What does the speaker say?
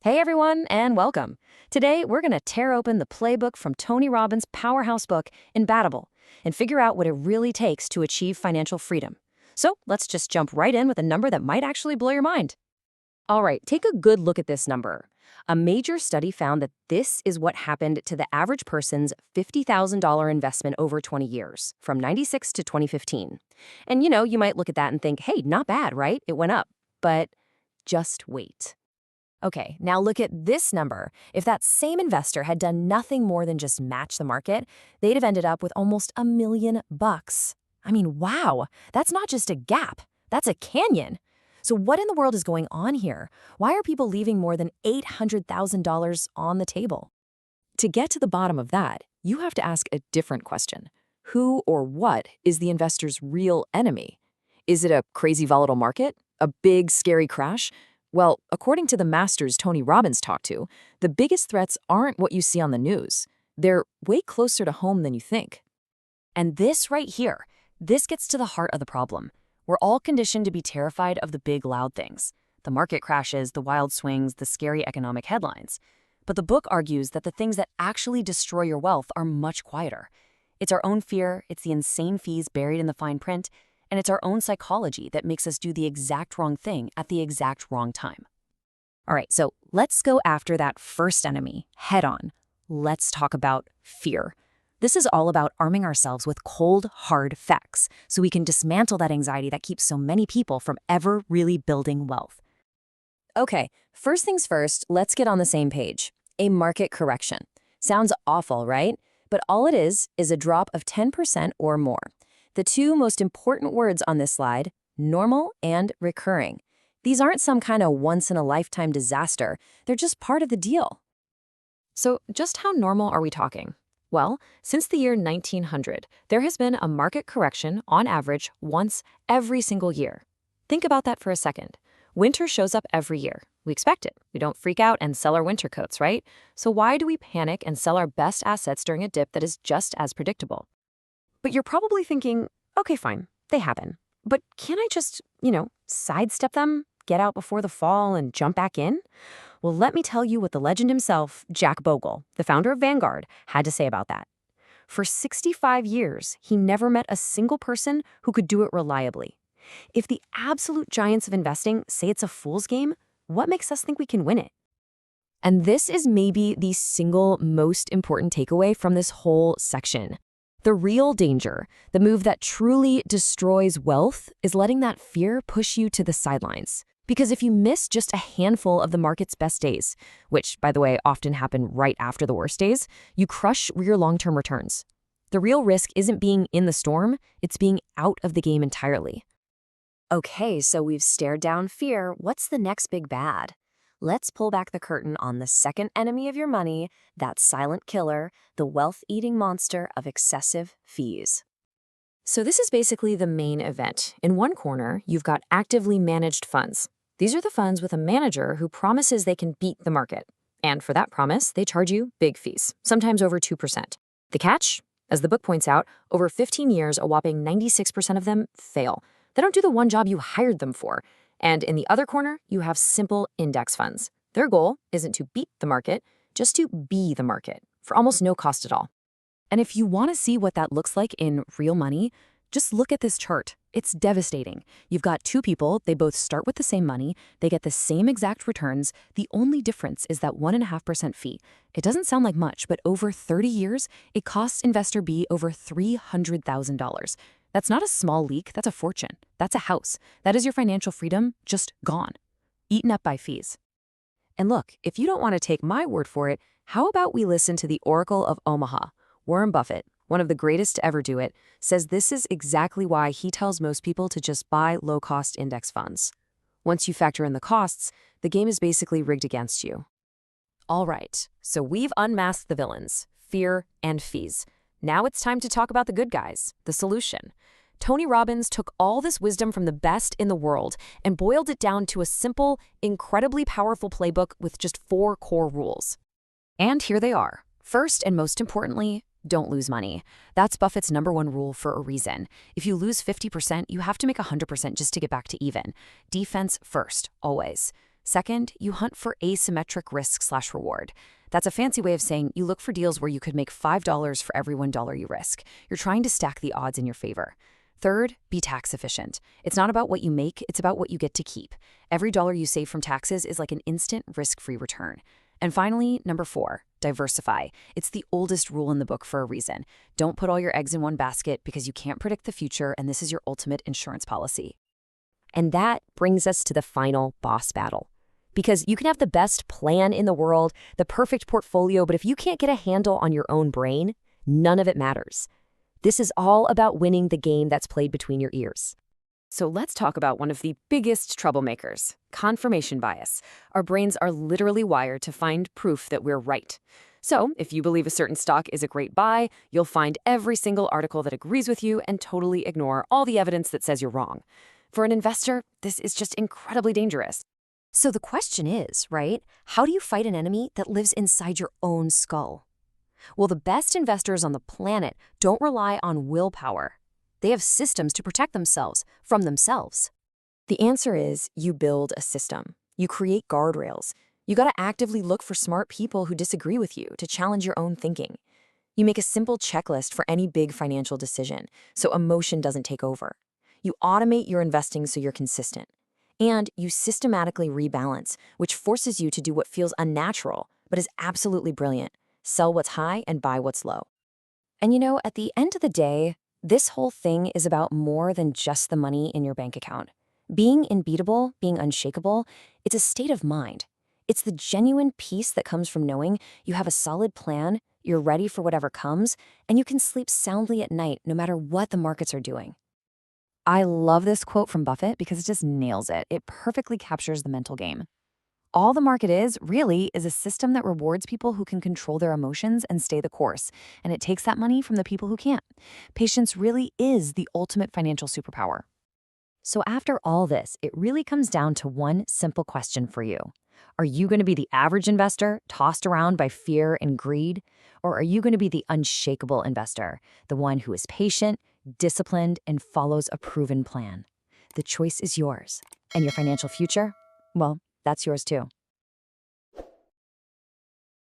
Hey everyone, and welcome. Today, we're going to tear open the playbook from Tony Robbins' powerhouse book, Invulnerable, and figure out what it really takes to achieve financial freedom. So let's just jump right in with a number that might actually blow your mind. All right, take a good look at this number. A major study found that this is what happened to the average person's $50,000 investment over 20 years, from 96 to 2015. And you might look at that and think, hey, not bad, right? It went up. But just wait. Okay, now look at this number. If that same investor had done nothing more than just match the market, they'd have ended up with almost $1 million. I mean, wow, that's not just a gap, that's a canyon. So what in the world is going on here? Why are people leaving more than $800,000 on the table? To get to the bottom of that, you have to ask a different question. Who or what is the investor's real enemy? Is it a crazy volatile market? A big, scary crash? Well, according to the masters Tony Robbins talked to, the biggest threats aren't what you see on the news. They're way closer to home than you think. And this right here, this gets to the heart of the problem. We're all conditioned to be terrified of the big, loud things. The market crashes, the wild swings, the scary economic headlines. But the book argues that the things that actually destroy your wealth are much quieter. It's our own fear, it's the insane fees buried in the fine print, and it's our own psychology that makes us do the exact wrong thing at the exact wrong time. All right, so let's go after that first enemy head on. Let's talk about fear. This is all about arming ourselves with cold, hard facts so we can dismantle that anxiety that keeps so many people from ever really building wealth. Okay, first things first, let's get on the same page. A market correction. Sounds awful, right? But all it is a drop of 10% or more. The two most important words on this slide, normal and recurring. These aren't some kind of once-in-a-lifetime disaster. They're just part of the deal. So just how normal are we talking? Well, since the year 1900, there has been a market correction on average once every single year. Think about that for a second. Winter shows up every year. We expect it. We don't freak out and sell our winter coats, right? So why do we panic and sell our best assets during a dip that is just as predictable? But you're probably thinking, okay, fine, they happen. But can't I just, sidestep them, get out before the fall and jump back in? Well, let me tell you what the legend himself, Jack Bogle, the founder of Vanguard, had to say about that. For 65 years, he never met a single person who could do it reliably. If the absolute giants of investing say it's a fool's game, what makes us think we can win it? And this is maybe the single most important takeaway from this whole section. The real danger, the move that truly destroys wealth, is letting that fear push you to the sidelines. Because if you miss just a handful of the market's best days, which, by the way, often happen right after the worst days, you crush your long-term returns. The real risk isn't being in the storm, it's being out of the game entirely. Okay, so we've stared down fear. What's the next big bad? Let's pull back the curtain on the second enemy of your money, that silent killer, the wealth-eating monster of excessive fees. So this is basically the main event. In one corner, you've got actively managed funds. These are the funds with a manager who promises they can beat the market. And for that promise, they charge you big fees, sometimes over 2%. The catch? As the book points out, over 15 years, a whopping 96% of them fail. They don't do the one job you hired them for. And in the other corner, you have simple index funds. Their goal isn't to beat the market, just to be the market, for almost no cost at all. And if you want to see what that looks like in real money, just look at this chart. It's devastating. You've got two people, they both start with the same money, they get the same exact returns. The only difference is that 1.5% fee. It doesn't sound like much, but over 30 years, it costs investor B over $300,000. That's not a small leak, that's a fortune. That's a house. That is your financial freedom just gone, eaten up by fees. And look, if you don't want to take my word for it, how about we listen to the Oracle of Omaha? Warren Buffett, one of the greatest to ever do it, says this is exactly why he tells most people to just buy low-cost index funds. Once you factor in the costs, the game is basically rigged against you. All right, so we've unmasked the villains, fear and fees. Now it's time to talk about the good guys, the solution. Tony Robbins took all this wisdom from the best in the world and boiled it down to a simple, incredibly powerful playbook with just 4 core rules. And here they are. First and most importantly, don't lose money. That's Buffett's #1 rule for a reason. If you lose 50%, you have to make 100% just to get back to even. Defense first, always. Second, you hunt for asymmetric risk/reward. That's a fancy way of saying you look for deals where you could make $5 for every $1 you risk. You're trying to stack the odds in your favor. Third, be tax efficient. It's not about what you make, it's about what you get to keep. Every dollar you save from taxes is like an instant risk-free return. And finally, number 4, diversify. It's the oldest rule in the book for a reason. Don't put all your eggs in one basket because you can't predict the future, and this is your ultimate insurance policy. And that brings us to the final boss battle. Because you can have the best plan in the world, the perfect portfolio, but if you can't get a handle on your own brain, none of it matters. This is all about winning the game that's played between your ears. So let's talk about one of the biggest troublemakers, confirmation bias. Our brains are literally wired to find proof that we're right. So if you believe a certain stock is a great buy, you'll find every single article that agrees with you and totally ignore all the evidence that says you're wrong. For an investor, this is just incredibly dangerous. So the question is, right, how do you fight an enemy that lives inside your own skull? Well, the best investors on the planet don't rely on willpower. They have systems to protect themselves from themselves. The answer is you build a system. You create guardrails. You got to actively look for smart people who disagree with you to challenge your own thinking. You make a simple checklist for any big financial decision so emotion doesn't take over. You automate your investing so you're consistent. And you systematically rebalance, which forces you to do what feels unnatural but is absolutely brilliant. Sell what's high and buy what's low. And at the end of the day, this whole thing is about more than just the money in your bank account. Being unbeatable, being unshakable, it's a state of mind. It's the genuine peace that comes from knowing you have a solid plan, you're ready for whatever comes, and you can sleep soundly at night no matter what the markets are doing. I love this quote from Buffett because it just nails it. It perfectly captures the mental game. All the market is, really, is a system that rewards people who can control their emotions and stay the course, and it takes that money from the people who can't. Patience really is the ultimate financial superpower. So after all this, it really comes down to one simple question for you. Are you going to be the average investor, tossed around by fear and greed? Or are you going to be the unshakable investor, the one who is patient, disciplined, and follows a proven plan? The choice is yours. And your financial future? Well, that's yours too.